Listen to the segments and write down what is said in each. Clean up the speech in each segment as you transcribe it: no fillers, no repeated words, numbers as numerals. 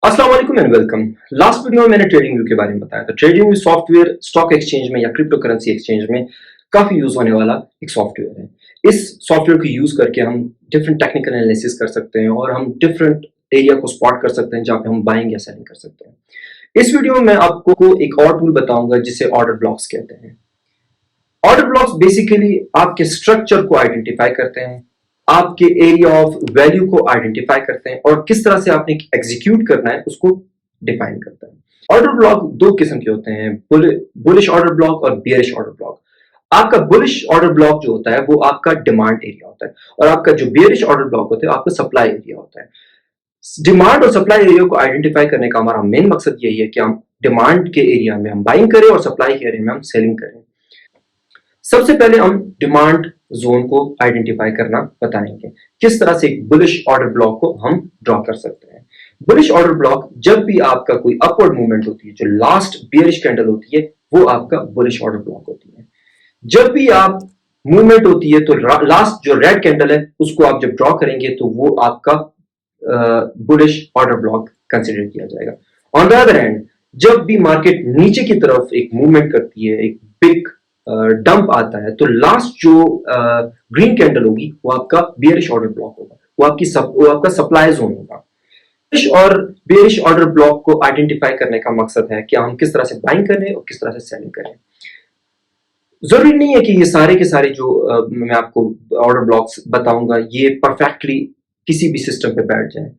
अस्सलाम वालेकुम and welcome. Last video में मैंने ट्रेडिंग व्यू के बारे में बताया था। Trading view software stock exchange में या क्रिप्टो करेंसी एक्सचेंज में काफी यूज होने वाला एक सॉफ्टवेयर है। इस सॉफ्टवेयर को यूज करके हम डिफरेंट टेक्निकल एनालिसिस कर सकते हैं और हम डिफरेंट एरिया को स्पॉट कर सकते हैं जहां पे हम बाइंग या सेलिंग कर सकते हैं। इस वीडियो में मैं आपको एक और टूल बताऊंगा जिसे ऑर्डर ब्लॉक्स कहते हैं। ऑर्डर ब्लॉक्स बेसिकली आपके स्ट्रक्चर को आइडेंटिफाई करते हैं, आपके एरिया ऑफ वैल्यू को आइडेंटिफाई करते हैं और किस तरह से आपने एग्जीक्यूट करना है उसको डिफाइन करता है। ऑर्डर ब्लॉक दो किस्म के होते हैं, बुलिश ऑर्डर ब्लॉक और बियरिश ऑर्डर ब्लॉक। आपका बुलिश ऑर्डर ब्लॉक जो होता है वो आपका डिमांड एरिया होता है और आपका जो बियरिश ऑर्डर ब्लॉक होता है आपका सप्लाई एरिया होता है। डिमांड और सप्लाई एरिया को आइडेंटिफाई करने का हमारा मेन मकसद यही है कि हम डिमांड के एरिया में हम बाइंग करें और सप्लाई के एरिया में हम सेलिंग करें। सबसे पहले हम डिमांड जोन को आइडेंटिफाई करना बताएंगे, किस तरह से एक बुलिश ऑर्डर ब्लॉक को हम ड्रॉ कर सकते हैं। बुलिश ऑर्डर ब्लॉक जब भी आपका कोई अपवर्ड मूवमेंट होती है, जो लास्ट बियरिश कैंडल होती है वो आपका बुलिश ऑर्डर ब्लॉक होती है। जब भी आप मूवमेंट होती है तो लास्ट जो रेड कैंडल है उसको आप जब ड्रॉ करेंगे तो वो आपका बुलिश ऑर्डर ब्लॉक कंसिडर किया जाएगा। ऑन द अदर हैंड, जब भी मार्केट नीचे की तरफ एक मूवमेंट करती है, एक बिग डंप आता है, तो लास्ट जो ग्रीन कैंडल होगी वो आपका बियरिश ऑर्डर ब्लॉक होगा, वो आपका सप्लाई जोन होगा। बुलिश और बेरिश ऑर्डर ब्लॉक को आइडेंटिफाई करने का मकसद है कि हम किस तरह से बाइंग करें और किस तरह से सेलिंग करें। जरूरी नहीं है कि ये सारे के सारे जो मैं आपको ऑर्डर ब्लॉक्स बताऊंगा ये परफेक्टली किसी भी सिस्टम पे बैठ जाए।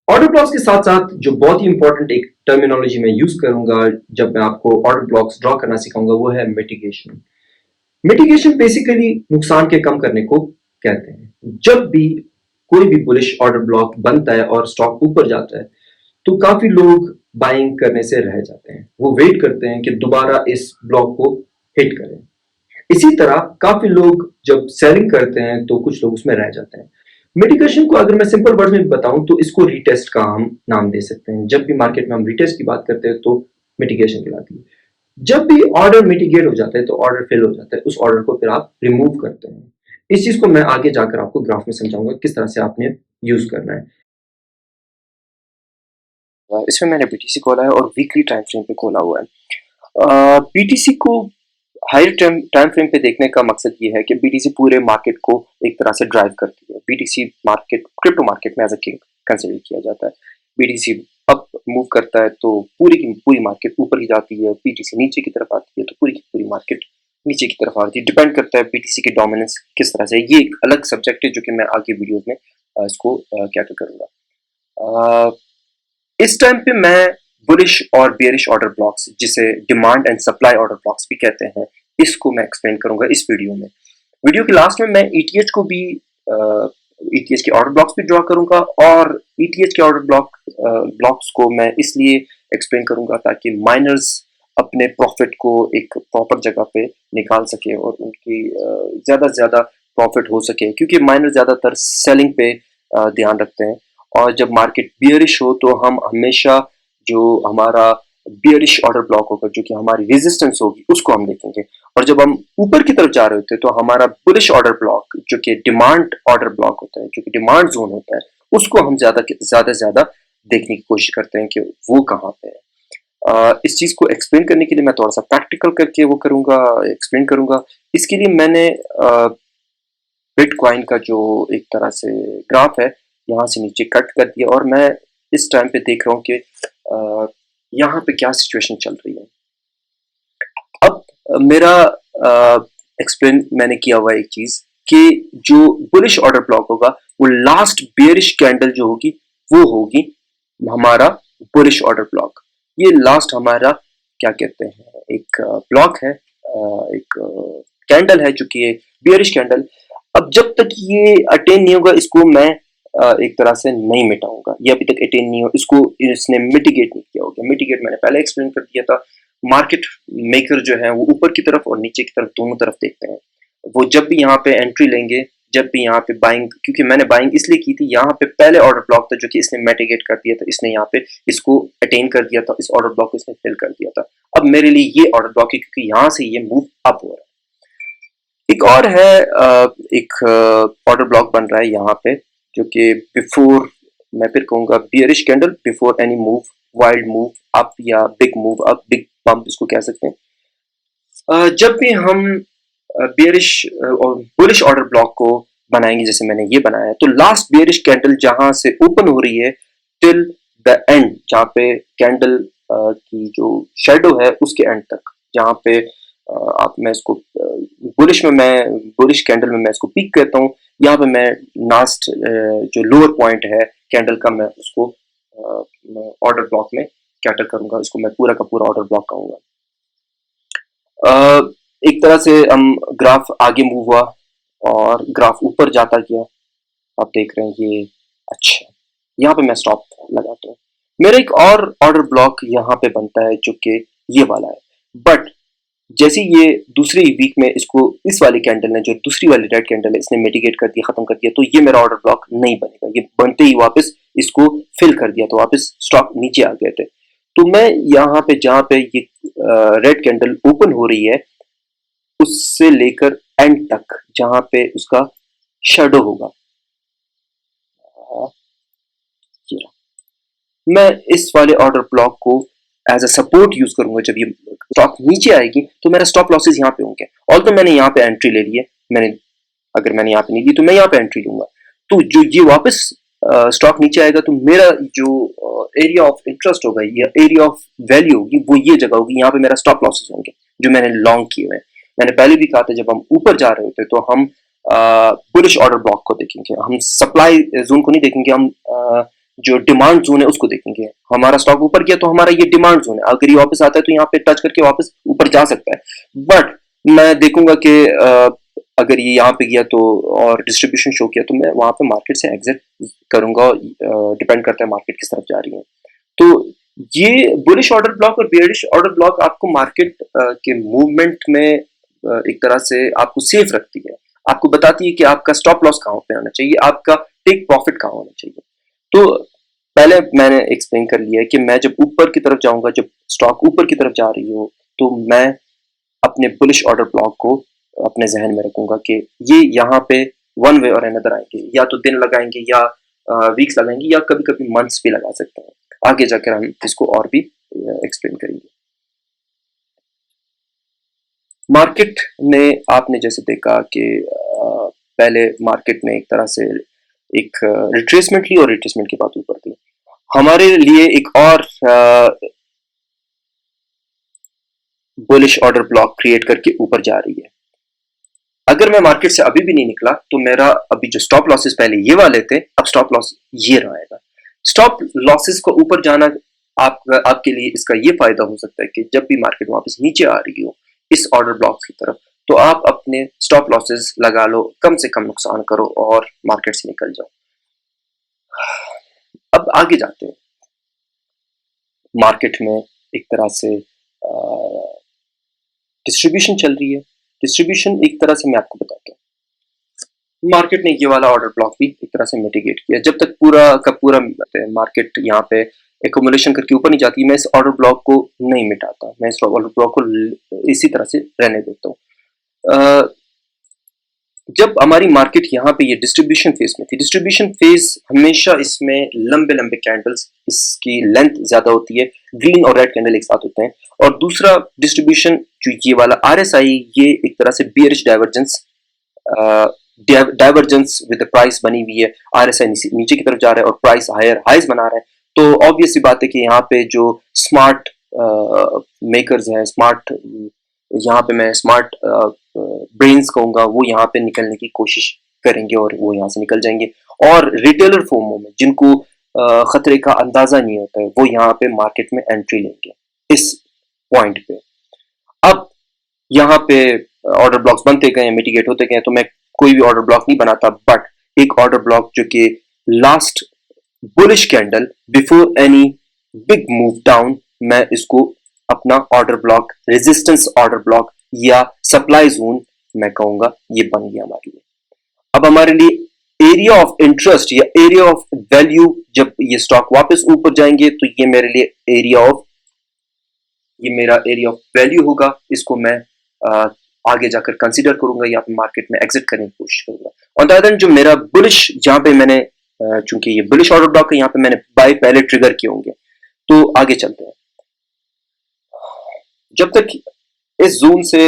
ऑर्डर ब्लॉक्स के साथ साथ जो बहुत ही इंपॉर्टेंट एक टर्मिनोलॉजी मैं यूज करूंगा जब मैं आपको ऑर्डर ब्लॉक्स ड्रॉ करना सिखाऊंगा वो है मिटिगेशन। मिटिगेशन बेसिकली नुकसान के कम करने को कहते हैं। जब भी कोई भी बुलिश ऑर्डर ब्लॉक बनता है और स्टॉक ऊपर जाता है तो काफी लोग बाइंग करने से रह जाते हैं, वो वेट करते हैं कि दोबारा इस ब्लॉक को हिट करें। इसी तरह काफी लोग जब सेलिंग करते हैं तो कुछ लोग उसमें रह जाते हैं। मिटिगेशन को अगर मैं सिंपल वर्ड में बताऊं तो इसको रीटेस्ट का हम नाम दे सकते हैं। जब भी मार्केट में हम रीटेस्ट की बात करते हैं तो मिटिगेशन कहलाती है। जब भी ऑर्डर मिटिगेट हो जाता है तो ऑर्डर फेल हो जाता है, उस ऑर्डर को फिर आप रिमूव करते हैं। इस चीज को मैं आगे जाकर आपको ग्राफ में समझाऊंगा किस तरह से आपने यूज करना है। इसमें मैंने बीटीसी खोला है और वीकली टाइम फ्रेम पे खोला हुआ है। बीटीसी को हायर टाइम फ्रेम पे देखने का मकसद ये है कि बीटीसी पूरे मार्केट को एक तरह से ड्राइव करती है। बीटीसी मार्केट क्रिप्टो मार्केट में एज अ किंग कंसिडर किया जाता है। बीटीसी अप मूव करता है तो पूरी की पूरी मार्केट ऊपर की जाती है, बीटीसी नीचे की तरफ आती है तो पूरी की पूरी मार्केट नीचे की तरफ आती है। डिपेंड करता है बीटीसी की डोमिनेंस किस तरह से। ये एक अलग सब्जेक्ट है जो कि मैं आगे वीडियोज में इसको क्या करूँगा। इस टाइम पे मैं बुलिश और बेरिश ऑर्डर ब्लॉक्स, जिसे demand and supply order blocks भी कहते हैं, इसको मैं एक्सप्लेन करूंगा इस वीडियो में। वीडियो के लास्ट में मैं ईटीएच को भी ईटीएच के ऑर्डर ब्लॉक्स भी ड्रॉ करूंगा और ईटीएच के ऑर्डर ब्लॉक्स को मैं इसलिए एक्सप्लेन करूंगा ताकि माइनर्स अपने प्रॉफिट को एक प्रॉपर जगह पे निकाल सके और उनकी ज्यादा से ज्यादा प्रॉफिट हो सके, क्योंकि माइनर ज्यादातर सेलिंग पे ध्यान रखते हैं। और जब मार्केट बियरिश हो तो हम हमेशा जो हमारा बियरिश ऑर्डर ब्लॉक होगा, जो कि हमारी रेजिस्टेंस होगी, उसको हम देखेंगे। और जब हम ऊपर की तरफ जा रहे होते हैं तो हमारा बुलिश ऑर्डर ब्लॉक, जो कि डिमांड ऑर्डर ब्लॉक होता है, जो कि डिमांड जोन होता है, उसको हम ज्यादा देखने की कोशिश करते हैं कि वो कहाँ पे है। इस चीज को एक्सप्लेन करने के लिए मैं थोड़ा सा प्रैक्टिकल करके वो करूंगा, एक्सप्लेन करूंगा। इसके लिए मैंने बिटकॉइन का जो एक तरह से ग्राफ है यहाँ से नीचे कट कर दिया और मैं इस टाइम पे देख रहा हूँ कि यहाँ पे क्या सिचुएशन चल रही है। अब मेरा एक्सप्लेन मैंने किया हुआ एक चीज कि जो बुलिश ऑर्डर ब्लॉक होगा वो लास्ट बेयरिश कैंडल जो होगी वो होगी हमारा बुलिश ऑर्डर ब्लॉक। ये लास्ट हमारा क्या कहते हैं, एक ब्लॉक है, एक कैंडल है जो कि बियरिश कैंडल। अब जब तक ये अटेन नहीं होगा इसको मैं एक तरह से नहीं मिटाऊंगा। ये अभी तक अटेन नहीं हो, इसको इसने मिटिगेट नहीं किया होगा। मिटिगेट मैंने पहले एक्सप्लेन कर दिया था। मार्केट मेकर जो है वो ऊपर की तरफ और नीचे की तरफ दोनों तरफ देखते हैं। वो जब भी यहाँ पे एंट्री लेंगे, जब भी यहाँ पे बाइंग, क्योंकि मैंने बाइंग इसलिए की थी, यहाँ पे पहले ऑर्डर ब्लॉक था जो कि इसने मिटिगेट कर दिया था, इसने यहाँ पे इसको अटेन कर दिया था, इस ऑर्डर ब्लॉक को इसने फिल कर दिया था। अब मेरे लिए ये ऑर्डर ब्लॉक है क्योंकि यहाँ से ये मूव अप हो रहा है। एक और है, एक ऑर्डर ब्लॉक बन रहा है यहाँ पे जो कि बिफोर मैं फिर कहूँगा bearish candle before any move, wild move up या big move up, big pump इसको कह सकते हैं। जब भी हम बियरिश और बुलिश ऑर्डर ब्लॉक को बनाएंगे, जैसे मैंने ये बनाया है, तो लास्ट बियरिश कैंडल जहां से ओपन हो रही है टिल द एंड, जहां पे कैंडल की जो शेडो है उसके एंड तक, जहां पे आप मैं इसको बुलिश कैंडल में मैं इसको पीक कहता हूँ। यहाँ पे मैं लास्ट जो लोअर पॉइंट है कैंडल का, मैं उसको ऑर्डर ब्लॉक में कैटर करूंगा, इसको मैं पूरा का पूरा ऑर्डर ब्लॉक कहूंगा। एक तरह से हम ग्राफ आगे मूव हुआ और ग्राफ ऊपर जाता गया, आप देख रहे हैं ये। अच्छा, यहाँ पे मैं स्टॉप लगाता हूँ। मेरा एक और ऑर्डर ब्लॉक यहाँ पे बनता है जो कि ये वाला है, बट जैसे ये दूसरी वीक में इसको इस वाली कैंडल ने, जो दूसरी वाली रेड कैंडल है, इसने मिटिगेट कर दिया, खत्म कर दिया, तो ये मेरा ऑर्डर ब्लॉक नहीं बनेगा। ये बनते ही वापस इसको फिल कर दिया, तो वापस स्टॉक नीचे आ गए थे। तो मैं यहाँ पे जहाँ पे ये रेड कैंडल ओपन हो रही है उससे लेकर एंड तक, जहां पे उसका शेडो होगा, मैं इस वाले ऑर्डर ब्लॉक को एज अ सपोर्ट यूज करूंगा। जब ये स्टॉक नीचे आएगी तो मेरा स्टॉप लॉसेस यहाँ पे होंगे। और तो मैंने यहाँ पे एंट्री ले ली है, अगर मैंने यहाँ पे नहीं ली तो मैं यहाँ पे एंट्री लूंगा। तो जो ये वापस स्टॉक नीचे आएगा तो मेरा जो एरिया ऑफ इंटरेस्ट होगा या एरिया ऑफ वैल्यू होगी वो ये जगह होगी, यहाँ पे मेरा स्टॉप लॉसेस होंगे जो मैंने लॉन्ग किए हुए हैं। मैंने पहले भी कहा था जब हम ऊपर जा रहे होते तो हम बुलिश ऑर्डर ब्लॉक को देखेंगे, हम सप्लाई जोन को नहीं देखेंगे, हम जो डिमांड जोन है उसको देखेंगे। हमारा स्टॉक ऊपर गया तो हमारा ये डिमांड जोन है, अगर ये वापस आता है तो यहाँ पे टच करके वापस ऊपर जा सकता है। बट मैं देखूंगा कि अगर ये यहाँ पे गया तो और डिस्ट्रीब्यूशन शो किया तो मैं वहां पे मार्केट से एग्जिट करूंगा। डिपेंड करता है मार्केट किस तरफ जा रही है। तो ये बुलिश ऑर्डर ब्लॉक और बेयरिश ऑर्डर ब्लॉक आपको मार्केट के मूवमेंट में एक तरह से आपको सेफ रखती है, आपको बताती है कि आपका स्टॉप लॉस कहाँ पे आना चाहिए, आपका टेक प्रॉफिट कहाँ होना चाहिए। तो पहले मैंने एक्सप्लेन कर लिया है कि मैं जब ऊपर की तरफ जाऊंगा, जब स्टॉक ऊपर की तरफ जा रही हो, तो मैं अपने बुलिश ऑर्डर ब्लॉक को अपने जहन में रखूंगा कि ये यहाँ पे वन वे और अनदर आएंगे, या तो दिन लगाएंगे या वीक्स लगाएंगे या कभी कभी मंथ्स भी लगा सकते हैं। आगे जाकर हम इसको और भी एक्सप्लेन करेंगे। मार्केट में आपने जैसे देखा कि पहले मार्केट ने एक तरह से एक रिट्रेसमेंट ली और रिट्रेसमेंट के बाद ऊपर थी। हमारे लिए एक और बुलिश ऑर्डर ब्लॉक क्रिएट करके ऊपर जा रही है। अगर मैं मार्केट से अभी भी नहीं निकला तो मेरा अभी जो स्टॉप लॉसेस पहले ये वाले थे, अब स्टॉप लॉस ये रहेगा। स्टॉप लॉसेस को ऊपर जाना आपके लिए इसका ये फायदा हो सकता है कि जब भी मार्केट वापस नीचे आ रही हो इस ऑर्डर ब्लॉक की तरफ, तो आप अपने स्टॉप लॉसेस लगा लो, कम से कम नुकसान करो और मार्केट से निकल जाओ। अब आगे जाते हैं। मार्केट में एक तरह से डिस्ट्रीब्यूशन चल रही है। डिस्ट्रीब्यूशन एक तरह से मैं आपको बताता हूँ। मार्केट ने ये वाला ऑर्डर ब्लॉक भी एक तरह से मिटिगेट किया। जब तक पूरा का पूरा मार्केट यहाँ पे एक्यूमुलेशन करके ऊपर नहीं जाती, मैं इस ऑर्डर ब्लॉक को नहीं मिटाता, मैं इस ऑर्डर ब्लॉक को इसी तरह से रहने देता हूँ। जब हमारी मार्केट यहाँ पे ये डिस्ट्रीब्यूशन फेज में थी, डिस्ट्रीब्यूशन फेज हमेशा इसमें लंबे लंबे कैंडल्स, इसकी लेंथ ज्यादा होती है, ग्रीन और रेड कैंडल एक साथ होते हैं। और दूसरा डिस्ट्रीब्यूशन जो ये वाला आरएसआई, ये एक तरह से बियरिश डाइवर्जेंस विद प्राइस बनी हुई है। आरएसआई नीचे की तरफ जा रहा है और प्राइस हायर हाइज बना रहा है। तो ऑब्वियस सी बात है कि यहाँ पे जो स्मार्ट मेकर्स हैं, यहाँ पे मैं स्मार्ट ब्रेन्स कहूंगा, वो यहाँ पे निकलने की कोशिश करेंगे और वो यहाँ से निकल जाएंगे। और रिटेलर फर्मों में जिनको खतरे का अंदाजा नहीं होता है, वो यहाँ पे मार्केट में एंट्री लेंगे इस पॉइंट पे। अब यहाँ पे ऑर्डर ब्लॉक्स बनते गए, मिटिगेट होते गए, तो मैं कोई भी ऑर्डर ब्लॉक नहीं बनाता, बट एक ऑर्डर ब्लॉक जो कि last bullish candle before any big move down, मैं इसको अपना order block, resistance order block या सप्लाई जोन मैं कहूंगा, ये बन गया हमारे लिए। अब हमारे लिए एरिया ऑफ इंटरेस्ट या एरिया ऑफ वैल्यू, जब ये स्टॉक वापस ऊपर जाएंगे तो ये मेरे लिए मेरा एरिया ऑफ वैल्यू होगा। इसको मैं आगे जाकर कंसीडर करूंगा या मार्केट में एग्जिट करने की कोशिश करूंगा। और दादन जो मेरा बुलिश, जहां पे मैंने चूंकि ये बुलिश ऑर्डर ब्लॉक है, यहाँ पे मैंने बाय पहले ट्रिगर किए होंगे। तो आगे चलते हैं। जब तक इस जोन से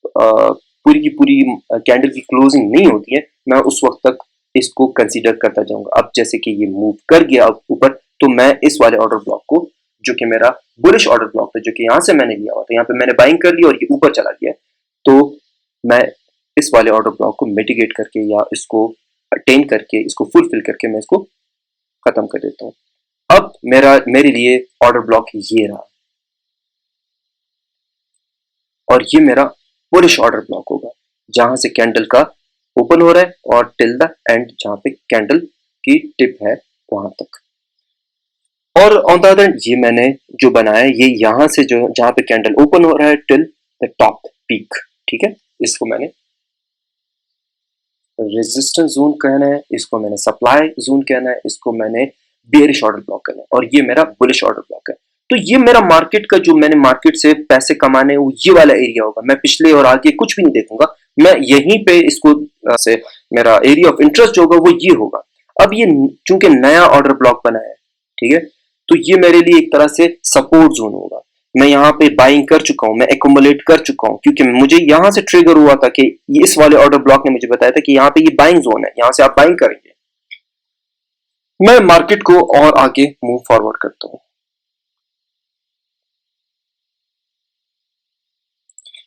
पूरी की पूरी कैंडल की क्लोजिंग नहीं होती है, मैं उस वक्त तक इसको कंसीडर करता जाऊंगा। अब जैसे कि ये मूव कर गया अब ऊपर, तो मैं इस वाले ऑर्डर ब्लॉक को, जो कि मेरा बुलिश ऑर्डर ब्लॉक था, जो कि यहाँ से मैंने लिया हुआ था, यहाँ पे मैंने बाइंग कर लिया और ये ऊपर चला गया, तो मैं इस वाले ऑर्डर ब्लॉक को मिटिगेट करके या इसको अटेन करके, इसको फुलफिल करके मैं इसको खत्म कर देता हूँ। अब मेरे लिए ऑर्डर ब्लॉक ये रहा, और ये मेरा बुलिश ऑर्डर ब्लॉक होगा, जहां से कैंडल का ओपन हो रहा है और टिल द एंड, जहां पे कैंडल की टिप है वहां तक। और ऑन द अदर ये मैंने जो बनाया ये यहां से जो जहां पे कैंडल ओपन हो रहा है टिल द टॉप पीक, ठीक है, इसको मैंने रेजिस्टेंस जोन कहना है, इसको मैंने सप्लाई जोन कहना है, इसको मैंने बेयरिश ऑर्डर ब्लॉक कहना है, और ये मेरा बुलिश ऑर्डर ब्लॉक है। तो ये मेरा मार्केट का, जो मैंने मार्केट से पैसे कमाने, वो ये वाला एरिया होगा। मैं पिछले और आगे कुछ भी नहीं देखूंगा, मैं यहीं पे इसको से मेरा एरिया ऑफ इंटरेस्ट जो होगा वो ये होगा। अब ये चूंकि नया ऑर्डर ब्लॉक बना है, ठीक है, तो ये मेरे लिए एक तरह से सपोर्ट जोन होगा। मैं यहाँ पे बाइंग कर चुका हूँ, मैं एकोमुलेट कर चुका हूँ, क्योंकि मुझे यहाँ से ट्रिगर हुआ था कि इस वाले ऑर्डर ब्लॉक ने मुझे बताया था कि यहाँ पे ये बाइंग जोन है, यहाँ से आप बाइंग करेंगे। मैं मार्केट को और आगे मूव फॉरवर्ड करता हूँ।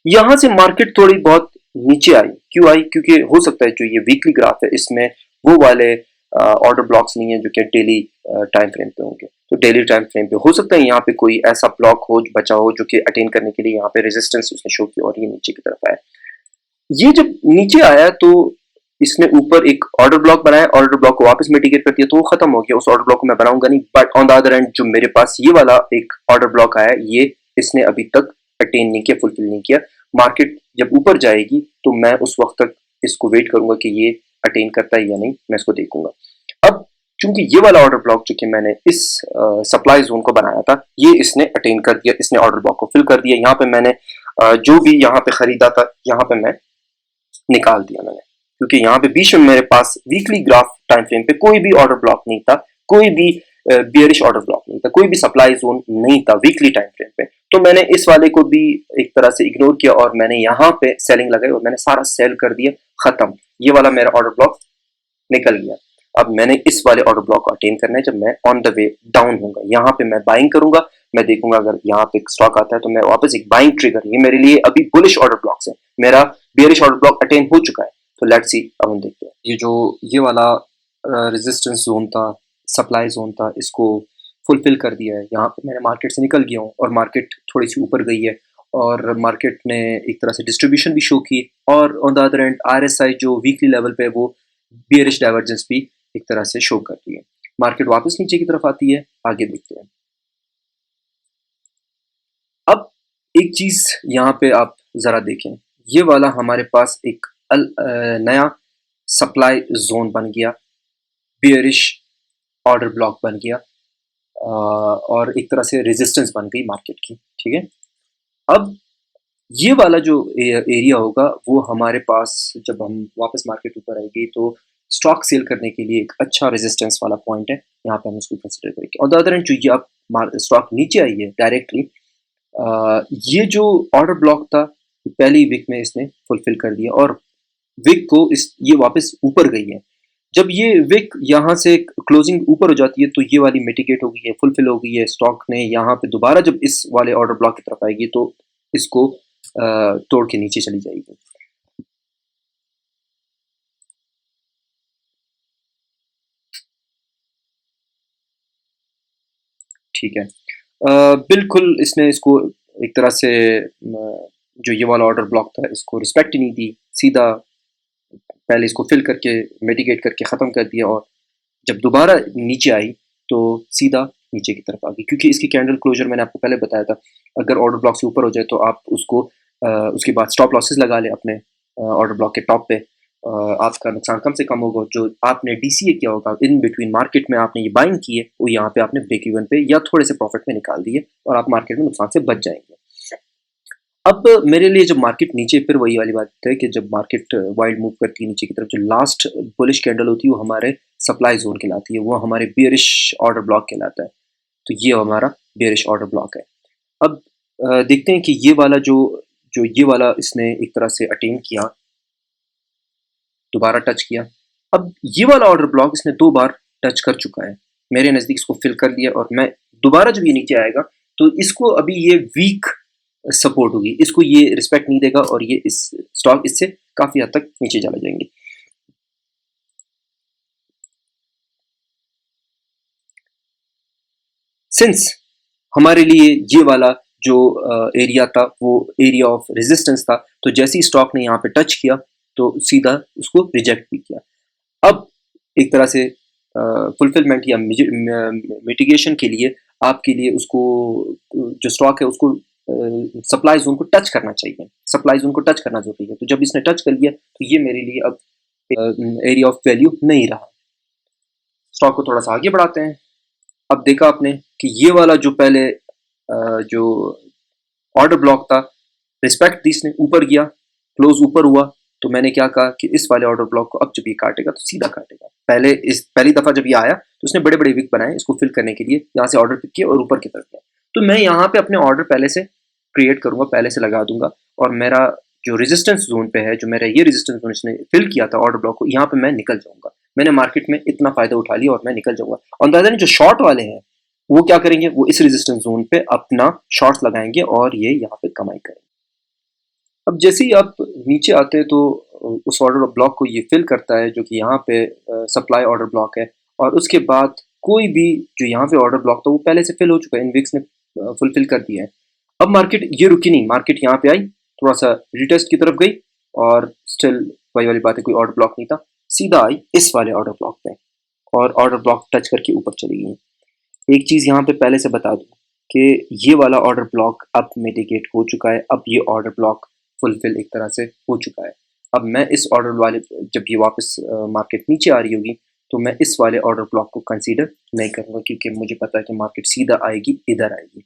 यहां से मार्केट थोड़ी बहुत नीचे आई, क्यों आई? क्योंकि हो सकता है जो ये वीकली ग्राफ है इसमें वो वाले ऑर्डर ब्लॉक्स नहीं है जो कि डेली टाइम फ्रेम पे होंगे। तो डेली टाइम फ्रेम पे हो सकता है यहाँ पे कोई ऐसा ब्लॉक हो बचा हो जो कि अटेन करने के लिए यहाँ पे रेजिस्टेंस उसने शो किया और ये नीचे की तरफ आया। ये जब नीचे आया तो इसने ऊपर एक ऑर्डर ब्लॉक बनाया, ऑर्डर ब्लॉक को वापस मिटिगेट कर दिया, तो वो खत्म हो गया। उस ऑर्डर ब्लॉक को मैं बनाऊंगा नहीं, but on the other and जो मेरे पास ये वाला एक ऑर्डर ब्लॉक आया, ये इसने अभी तक अटेन नहीं किया, फुलफिल नहीं किया। मार्केट जब ऊपर जाएगी तो मैं उस वक्त तक इसको वेट करूंगा कि ये अटेन करता है या नहीं, मैं इसको देखूंगा। अब चूंकि ये वाला ऑर्डर ब्लॉक जो कि मैंने इस सप्लाई जोन को बनाया था, ये इसने अटेन कर दिया, इसने ऑर्डर ब्लॉक को फिल कर दिया। यहाँ पे मैंने जो भी यहाँ पे खरीदा था, यहाँ पे मैं निकाल दिया मैंने, क्योंकि यहाँ पे बीच में मेरे पास वीकली ग्राफ टाइम फ्रेम पे कोई भी ऑर्डर ब्लॉक नहीं था, कोई भी बियरिश ऑर्डर ब्लॉक नहीं था, कोई भी सप्लाई जोन नहीं था वीकली टाइम फ्रेम पे। तो मैंने इस वाले को भी एक तरह से इग्नोर किया और मैंने यहाँ पे सेलिंग लगाई और मैंने सारा सेल कर दिया, खत्म। ये वाला मेरा ऑर्डर ब्लॉक निकल गया। अब मैंने इस वाले ऑर्डर ब्लॉक को अटेन करना है जब मैं ऑन द वे डाउन होऊंगा। यहाँ पे मैं बाइंग करूंगा, मैं देखूंगा अगर यहाँ पे स्टॉक आता है तो मैं वापस एक बाइंग ट्रिगर, ये मेरे लिए अभी बुलिश ऑर्डर ब्लॉक्स है, मेरा बियरिश ऑर्डर ब्लॉक अटेन हो चुका है। तो लेट्स सी, अब हम देखते हैं। ये वाला रेजिस्टेंस जोन था, सप्लाई जोन था, इसको फुलफिल कर दिया है। यहाँ पे मैंने मार्केट से निकल गया हूँ और मार्केट थोड़ी सी ऊपर गई है और मार्केट ने एक तरह से डिस्ट्रीब्यूशन भी शो की, और on the other and RSI जो वीकली लेवल पे है वो बियरिश डाइवर्जेंस भी एक तरह से शो कर रही है। मार्केट वापस नीचे की तरफ आती है, आगे देखते हैं। अब एक चीज यहाँ पे आप जरा देखें, ये वाला हमारे पास एक नया सप्लाई जोन बन गया, बियरिश ऑर्डर ब्लॉक बन गया, और एक तरह से रेजिस्टेंस बन गई मार्केट की, ठीक है। अब ये वाला जो एरिया होगा वो हमारे पास, जब हम वापस मार्केट ऊपर आएगी तो स्टॉक सेल करने के लिए एक अच्छा रेजिस्टेंस वाला पॉइंट है, यहाँ पे हम इसको कंसिडर करेंगे। और द अदर एंड जो ये अब स्टॉक नीचे आई है डायरेक्टली, ये जो ऑर्डर ब्लॉक था पहली वीक में इसने फुलफिल कर दिया और विक को ये वापस ऊपर गई है। जब ये विक यहाँ से क्लोजिंग ऊपर हो जाती है तो ये वाली मिटिगेट हो गई है, फुलफिल हो गई है। स्टॉक ने यहाँ पे दोबारा जब इस वाले ऑर्डर ब्लॉक की तरफ आएगी तो इसको तोड़ के नीचे चली जाएगी। ठीक है, बिल्कुल इसने इसको एक तरह से जो ये वाला ऑर्डर ब्लॉक था इसको रिस्पेक्ट ही नहीं दी, सीधा पहले इसको फिल करके मिटिगेट करके ख़त्म कर दिया और जब दोबारा नीचे आई तो सीधा नीचे की तरफ आ गई, क्योंकि इसकी कैंडल क्लोजर मैंने आपको पहले बताया था, अगर ऑर्डर ब्लॉक से ऊपर हो जाए तो आप उसको उसके बाद स्टॉप लॉसेस लगा लें अपने ऑर्डर ब्लॉक के टॉप पे, आपका नुकसान कम से कम होगा। जो आपने डीसीए किया होगा इन बिटवीन मार्केट में, आपने ये बाइंग की है, वो यहाँ पे आपने ब्रेक इवन पे या थोड़े से प्रॉफिट में निकाल दिए और आप मार्केट में नुकसान से बच जाएंगे। अब मेरे लिए जब मार्केट नीचे, फिर वही वाली बात है कि जब मार्केट वाइल्ड मूव करती है नीचे की तरफ, जो लास्ट बुलिश कैंडल होती है वो हमारे सप्लाई जोन कहलाती है, वो हमारे बियरिश ऑर्डर ब्लॉक कहलाता है। तो ये हमारा बियरिश ऑर्डर ब्लॉक है। अब देखते हैं कि ये वाला जो जो ये वाला इसने एक तरह से अटेन किया, दोबारा टच किया। अब ये वाला ऑर्डर ब्लॉक इसने 2 बार टच कर चुका है, मेरे नज़दीक इसको फिल कर लिया, और मैं दोबारा जब ये नीचे आएगा तो इसको अभी ये वीक सपोर्ट होगी, इसको ये रिस्पेक्ट नहीं देगा और ये इस स्टॉक इससे काफ़ी हद तक नीचे चले जाएंगे। सिंस हमारे लिए ये वाला जो एरिया था वो एरिया ऑफ रेजिस्टेंस था, तो जैसे ही स्टॉक ने यहाँ पे टच किया तो सीधा उसको रिजेक्ट भी किया। अब एक तरह से फुलफिलमेंट या मिटिगेशन के लिए आपके लिए उसको जो स्टॉक है उसको सप्लाई जोन को टच करना चाहिए, सप्लाई जोन को टच करना जरूरी है। तो जब इसने टच कर लिया तो ये मेरे लिए अब एरिया ऑफ वैल्यू नहीं रहा। स्टॉक को थोड़ा सा आगे बढ़ाते हैं। अब देखा आपने कि ये वाला जो पहले जो ऑर्डर ब्लॉक था, रिस्पेक्ट दी इसने, ऊपर गया, क्लोज ऊपर हुआ, तो मैंने क्या कहा कि इस वाले ऑर्डर ब्लॉक को अब जब ये काटेगा तो सीधा काटेगा। पहली दफा जब ये आया तो उसने बड़े बड़े विक बनाए इसको फिल करने के लिए, यहाँ से ऑर्डर पिक किया और ऊपर की तरफ गया। तो मैं यहाँ पे अपने ऑर्डर पहले से क्रिएट करूंगा, पहले से लगा दूंगा, और मेरा जो रेजिस्टेंस जोन पे है, जो मेरा ये रेजिस्टेंस जोन इसने फिल किया था ऑर्डर ब्लॉक को, यहाँ पे मैं निकल जाऊंगा। मैंने मार्केट में इतना फायदा उठा लिया और मैं निकल जाऊंगा। ऑन द अदर हैंड जो शॉर्ट वाले हैं वो क्या करेंगे, वो इस रेजिस्टेंस जोन पे अपना शॉर्ट्स लगाएंगे और ये यहाँ पे कमाई करेंगे। अब जैसे ही आप नीचे आते हैं तो उस ऑर्डर ब्लॉक को ये फिल करता है जो कि यहाँ पे सप्लाई ऑर्डर ब्लॉक है, और उसके बाद कोई भी जो यहाँ पे ऑर्डर ब्लॉक था वो पहले से फिल हो चुका है, इनविक्स ने फुलफिल कर दिया है। अब मार्केट ये रुकी नहीं, मार्केट यहाँ पे आई, थोड़ा सा रिटेस्ट की तरफ गई, और स्टिल वही वाली बात है, कोई ऑर्डर ब्लॉक नहीं था, सीधा आई इस वाले ऑर्डर ब्लॉक पे और ऑर्डर ब्लॉक टच करके ऊपर चली गई। एक चीज़ यहाँ पे पहले से बता दूँ कि ये वाला ऑर्डर ब्लॉक अब मिटिगेट हो चुका है, अब ये ऑर्डर ब्लॉक फुलफिल एक तरह से हो चुका है। अब मैं इस ऑर्डर वाले, जब ये वापस मार्केट नीचे आ रही होगी तो मैं इस वाले ऑर्डर ब्लॉक को कंसीडर नहीं करूँगा, क्योंकि मुझे पता है कि मार्केट सीधा आएगी, इधर आएगी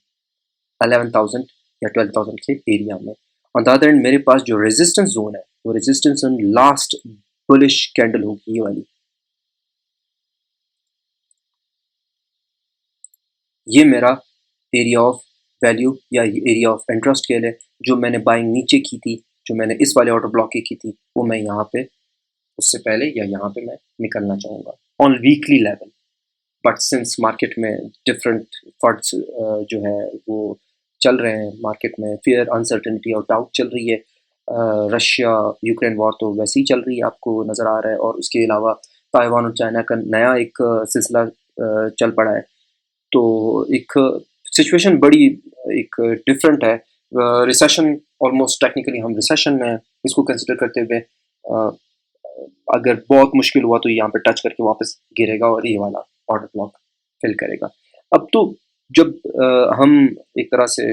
11,000 या 12,000 के एरिया में। ऑन द अदर एंड मेरे पास जो रेजिस्टेंस जोन है वो resistance zone last bullish candle होगी, ये वाली। ये मेरा एरिया ऑफ वैल्यू या एरिया ऑफ इंटरेस्ट के लिए, जो मैंने बाइंग नीचे की थी, जो मैंने इस वाले ऑर्डर ब्लॉक की थी, वो मैं यहाँ पे उससे पहले या यहाँ पे मैं निकलना चाहूँगा on weekly level. But since market में डिफरेंट फंड्स जो है वो चल रहे हैं, मार्केट में फियर, अनसर्टेनिटी और डाउट चल रही है। रशिया यूक्रेन वॉर तो वैसे ही चल रही है, आपको नज़र आ रहा है, और उसके अलावा ताइवान और चाइना का नया एक सिलसिला चल पड़ा है। तो एक सिचुएशन बड़ी एक डिफरेंट है। रिसेशन, ऑलमोस्ट टेक्निकली हम रिसेशन में इसको कंसिडर करते हुए, अगर बहुत मुश्किल हुआ तो यहाँ पे टच करके वापस गिरेगा और ये वाला ऑर्डर ब्लॉक फिल करेगा। अब तो जब हम एक तरह से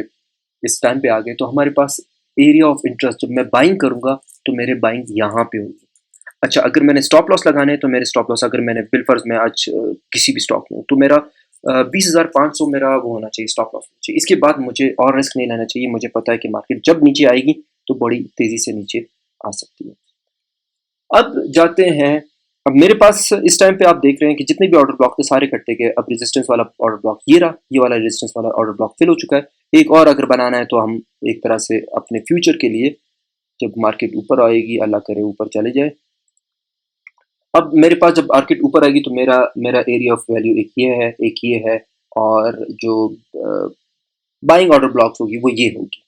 इस टाइम पे आ गए तो हमारे पास एरिया ऑफ इंटरेस्ट, जब मैं बाइंग करूंगा तो मेरे बाइंग यहाँ पे होगी। अच्छा, अगर मैंने स्टॉप लॉस लगाने हैं तो मेरे स्टॉप लॉस, अगर मैंने बिलफर्ज में आज किसी भी स्टॉक में, तो मेरा 20,500 मेरा वो होना चाहिए, स्टॉप लॉस होना चाहिए। इसके बाद मुझे और रिस्क नहीं लेना चाहिए। मुझे पता है कि मार्केट जब नीचे आएगी तो बड़ी तेजी से नीचे आ सकती है। अब जाते हैं, अब मेरे पास इस टाइम पे आप देख रहे हैं कि जितने भी ऑर्डर ब्लॉक थे सारे कटते गए। अब रेजिस्टेंस वाला ऑर्डर ब्लॉक ये रहा, ये वाला रेजिस्टेंस वाला ऑर्डर ब्लॉक फिल हो चुका है। एक और अगर बनाना है तो हम एक तरह से अपने फ्यूचर के लिए, जब मार्केट ऊपर आएगी, अल्लाह करे ऊपर चले जाए, अब मेरे पास जब मार्केट ऊपर आएगी तो मेरा मेरा एरिया ऑफ वैल्यू एक ये है, एक ये है, और जो बाइंग ऑर्डर ब्लॉक्स होगी वो ये होगी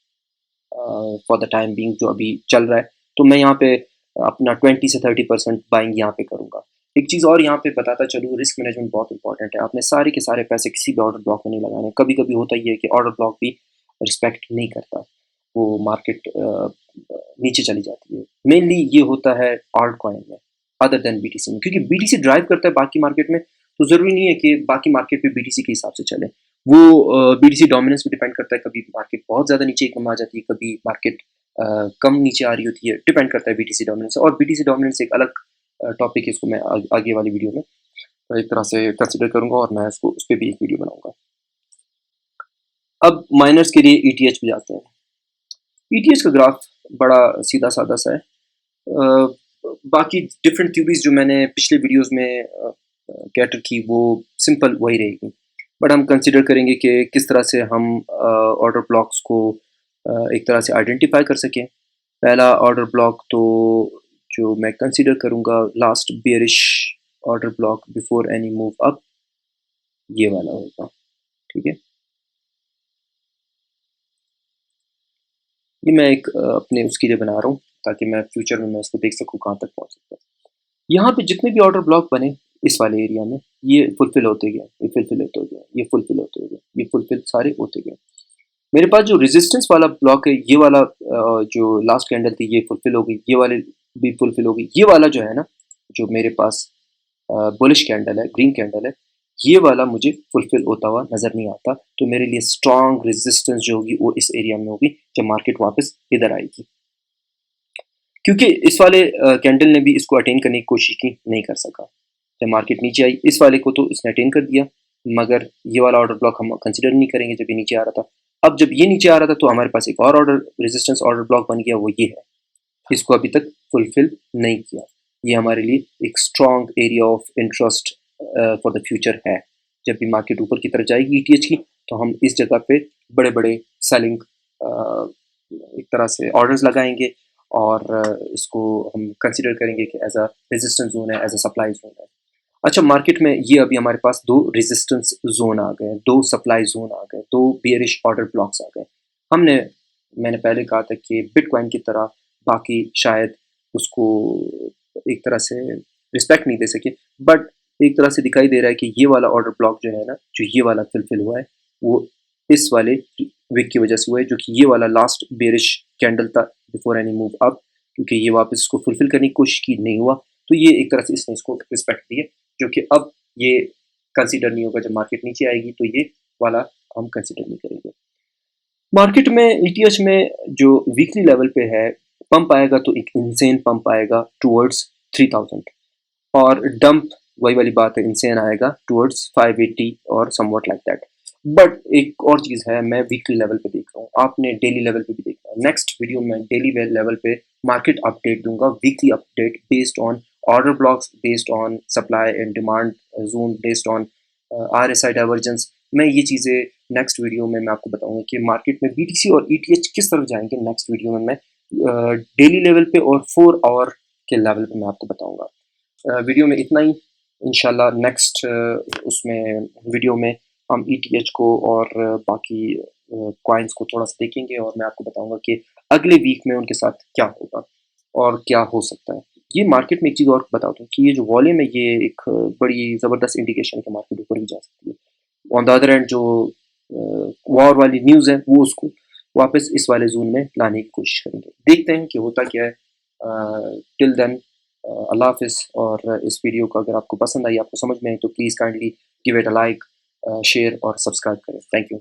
फॉर द टाइम बीइंग जो अभी चल रहा है। तो मैं यहाँ पे अपना 20 से 30% बाइंग यहाँ पे करूँगा। एक चीज़ और यहाँ पे बताता चलूँ, रिस्क मैनेजमेंट बहुत इंपॉर्टेंट है। आपने सारे के सारे पैसे किसी भी ऑर्डर ब्लॉक में नहीं लगाने। कभी कभी होता ही है कि ऑर्डर ब्लॉक भी रिस्पेक्ट नहीं करता, वो मार्केट नीचे चली जाती है। मेनली ये होता है ऑल्ट कॉइन में, अदर देन बीटीसी में, क्योंकि बीटीसी ड्राइव करता है बाकी मार्केट में, तो ज़रूरी नहीं है कि बाकी मार्केट पे बीटीसी के हिसाब से चले। वो बीटीसी डोमिनेंस पे डिपेंड करता है, कभी मार्केट बहुत ज़्यादा नीचे कम आ जाती है, कभी मार्केट कम नीचे आ रही होती है, डिपेंड करता है बीटीसी डोमिनेंस। और बीटीसी डोमिनेंस एक अलग टॉपिक है, इसको मैं आगे वाली वीडियो में एक तरह से कंसिडर करूँगा, और मैं उसको उस पर भी एक वीडियो बनाऊँगा। अब माइनर्स के लिए ईटीएच पे जाते हैं। ईटीएच का ग्राफ बड़ा सीधा साधा सा है। बाकी डिफरेंट थ्योरीज जो मैंने पिछले वीडियोस में कैटर की वो सिंपल वही रहेगी, बट हम कंसिडर करेंगे कि किस तरह से हम ऑर्डर ब्लॉक्स को एक तरह से आइडेंटिफाई कर सकें। पहला ऑर्डर ब्लॉक तो जो मैं कंसिडर करूँगा last bearish order block before any move up, ये वाला होगा। ठीक है, ये मैं एक अपने उसके लिए बना रहा हूँ ताकि मैं फ्यूचर में मैं इसको देख सकूँ कहाँ तक पहुँच सकता है। यहाँ पे जितने भी ऑर्डर ब्लॉक बने इस वाले एरिया में, ये फुलफिल होते गए, ये फुलफिल होते गए, ये फुलफिल होते गए, ये फुलफिल सारे होते गए। मेरे पास जो रेजिस्टेंस वाला ब्लॉक है, ये वाला जो लास्ट कैंडल थी ये फुलफिल हो गई, ये वाले भी फुलफिल हो गई। ये वाला जो है ना, जो मेरे पास बुलिश कैंडल है, ग्रीन कैंडल है, ये वाला मुझे फुलफिल होता हुआ नजर नहीं आता। तो मेरे लिए स्ट्रॉन्ग रेजिस्टेंस जो होगी वो इस एरिया में होगी जब मार्केट वापस इधर आएगी, क्योंकि इस वाले कैंडल ने भी इसको अटेन करने की कोशिश की, नहीं कर सका। जब मार्केट नीचे आई, इस वाले को तो इसने अटेन कर दिया, मगर ये वाला ऑर्डर ब्लॉक हम कंसिडर नहीं करेंगे जब ये नीचे आ रहा था। अब जब ये नीचे आ रहा था तो हमारे पास एक और ऑर्डर रेजिस्टेंस ऑर्डर ब्लॉक बन गया, वो ये है। इसको अभी तक फुलफिल नहीं किया। ये हमारे लिए एक strong area of interest for the future है। जब भी मार्केट ऊपर की तरफ जाएगी ईटीएच की, तो हम इस जगह पे बड़े बड़े सेलिंग एक तरह से ऑर्डर्स लगाएंगे और इसको हम कंसिडर करेंगे कि एज अ रेजिस्टेंस जोन है, एज अ सप्लाई जोन है। अच्छा, मार्केट में ये अभी हमारे पास दो रेजिस्टेंस जोन आ गए, दो सप्लाई जोन आ गए, दो बियरिश ऑर्डर ब्लॉक्स आ गए। मैंने पहले कहा था कि बिटकॉइन की तरह बाकी शायद उसको एक तरह से रिस्पेक्ट नहीं दे सके, बट एक तरह से दिखाई दे रहा है कि ये वाला ऑर्डर ब्लॉक जो है ना, जो ये वाला फुलफिल हुआ है, वो इस वाले विक की वजह से हुआ है, जो कि ये वाला लास्ट बेरिश कैंडल था बिफोर एनी मूव अप, क्योंकि ये वापस इसको फुलफिल करने की कोशिश की, नहीं हुआ। तो ये एक तरह से इसने इसको रिस्पेक्ट दी है, जो कि अब ये कंसिडर नहीं होगा। जब मार्केट नीचे आएगी तो ये वाला हम कंसिडर नहीं करेंगे। मार्केट में ईटीएच में जो वीकली लेवल पे है, पंप आएगा तो एक इनसेन पंप आएगा टुवर्ड्स 3000, और डंप वही वाली बात है, इनसेन आएगा टुवर्ड्स 580 और समवॉट लाइक दैट। बट एक और चीज़ है, मैं वीकली लेवल पे देख रहा हूँ, आपने डेली लेवल पे भी देखना है। नेक्स्ट वीडियो में डेली लेवल पे मार्केट अपडेट दूंगा, weekly update based on order blocks, based on supply and demand zone, based on RSI divergence. मैं ये चीज़ें नेक्स्ट वीडियो में मैं आपको बताऊंगा कि मार्केट में बीटीसी और ईटीएच किस तरफ जाएंगे। नेक्स्ट वीडियो में मैं डेली लेवल पे और 4 आवर के लेवल पे मैं आपको बताऊंगा। वीडियो में इतना ही। इंशाल्लाह नेक्स्ट उसमें वीडियो में हम ईटीएच को और बाकी कॉइन्स को थोड़ा सा देखेंगे, और मैं आपको बताऊंगा कि अगले वीक में उनके साथ क्या होगा और क्या हो सकता है। ये मार्केट में एक चीज़ और बता दूँ कि ये जो वॉल्यूम है, ये एक बड़ी ज़बरदस्त इंडिकेशन है कि मार्केट ऊपर भी जा सकती है। ऑन द अदर एंड जो वॉर वाली न्यूज़ है, वो उसको वापस इस वाले जोन में लाने की कोशिश करेंगे। देखते हैं कि होता क्या है। टिल देन अल्लाह हाफिज़। और इस वीडियो को अगर आपको पसंद आई, आपको समझ में आई, तो please kindly give it a like, share और सब्सक्राइब करें। Thank you.